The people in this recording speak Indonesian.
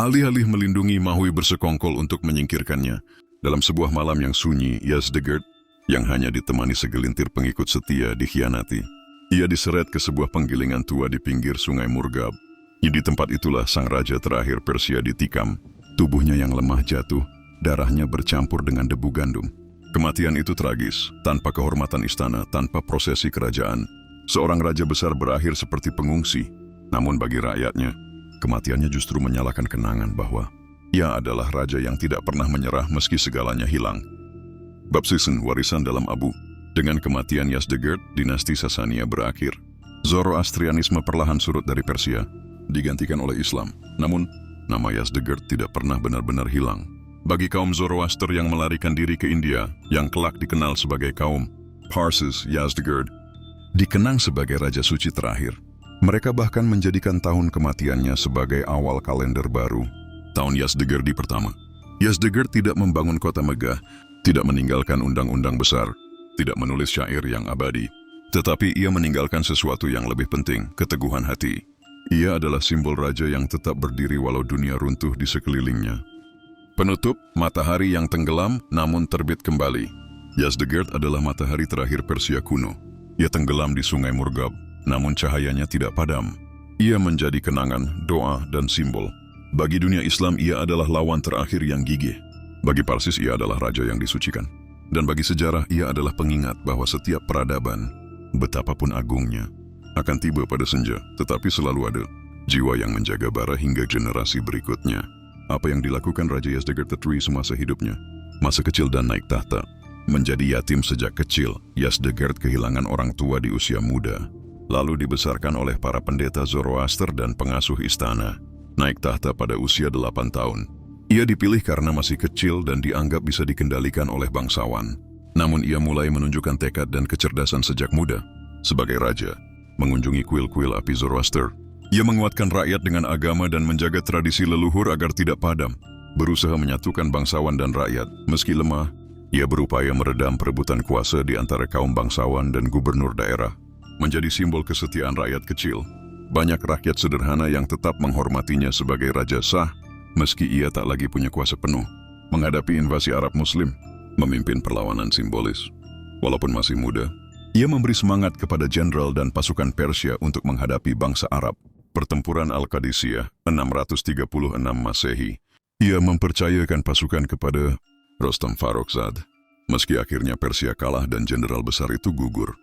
Alih-alih melindungi, Mahui bersekongkol untuk menyingkirkannya. Dalam sebuah malam yang sunyi, Yazdegerd, yang hanya ditemani segelintir pengikut setia, dikhianati. Ia diseret ke sebuah penggilingan tua di pinggir sungai Murgab. Di tempat itulah sang raja terakhir Persia ditikam. Tubuhnya yang lemah jatuh, darahnya bercampur dengan debu gandum. Kematian itu tragis, tanpa kehormatan istana, tanpa prosesi kerajaan. Seorang raja besar berakhir seperti pengungsi. Namun bagi rakyatnya, kematiannya justru menyalakan kenangan bahwa ia adalah raja yang tidak pernah menyerah meski segalanya hilang. Bab Season, warisan dalam abu. Dengan kematian Yazdegerd, dinasti Sasania berakhir. Zoroastrianisme perlahan surut dari Persia, digantikan oleh Islam. Namun, nama Yazdegerd tidak pernah benar-benar hilang. Bagi kaum Zoroaster yang melarikan diri ke India, yang kelak dikenal sebagai kaum Parsis, Yazdegerd dikenang sebagai raja suci terakhir. Mereka bahkan menjadikan tahun kematiannya sebagai awal kalender baru, tahun Yazdegerdi pertama. Yazdegerd tidak membangun kota megah, tidak meninggalkan undang-undang besar, tidak menulis syair yang abadi, tetapi ia meninggalkan sesuatu yang lebih penting, keteguhan hati. Ia adalah simbol raja yang tetap berdiri walau dunia runtuh di sekelilingnya. Penutup, matahari yang tenggelam namun terbit kembali. Yazdegerd adalah matahari terakhir Persia kuno. Ia tenggelam di sungai Murgab, namun cahayanya tidak padam. Ia menjadi kenangan, doa, dan simbol. Bagi dunia Islam, ia adalah lawan terakhir yang gigih. Bagi Parsis, ia adalah raja yang disucikan. Dan bagi sejarah, ia adalah pengingat bahwa setiap peradaban, betapapun agungnya, akan tiba pada senja, tetapi selalu ada jiwa yang menjaga bara hingga generasi berikutnya. Apa yang dilakukan Raja Yazdegerd III semasa hidupnya? Masa kecil dan naik tahta. Menjadi yatim sejak kecil, Yazdegerd kehilangan orang tua di usia muda. Lalu dibesarkan oleh para pendeta Zoroaster dan pengasuh istana. Naik tahta pada usia 8 tahun. Ia dipilih karena masih kecil dan dianggap bisa dikendalikan oleh bangsawan. Namun ia mulai menunjukkan tekad dan kecerdasan sejak muda. Sebagai raja, mengunjungi kuil-kuil api Zoroaster. Ia menguatkan rakyat dengan agama dan menjaga tradisi leluhur agar tidak padam. Berusaha menyatukan bangsawan dan rakyat. Meski lemah, ia berupaya meredam perebutan kuasa di antara kaum bangsawan dan gubernur daerah. Menjadi simbol kesetiaan rakyat kecil. Banyak rakyat sederhana yang tetap menghormatinya sebagai raja sah, meski ia tak lagi punya kuasa penuh. Menghadapi invasi Arab Muslim, memimpin perlawanan simbolis. Walaupun masih muda, ia memberi semangat kepada jenderal dan pasukan Persia untuk menghadapi bangsa Arab. Pertempuran Al-Qadisiyah 636 Masehi. Ia mempercayakan pasukan kepada Rostam Farrokzad. Meski akhirnya Persia kalah dan jenderal besar itu gugur,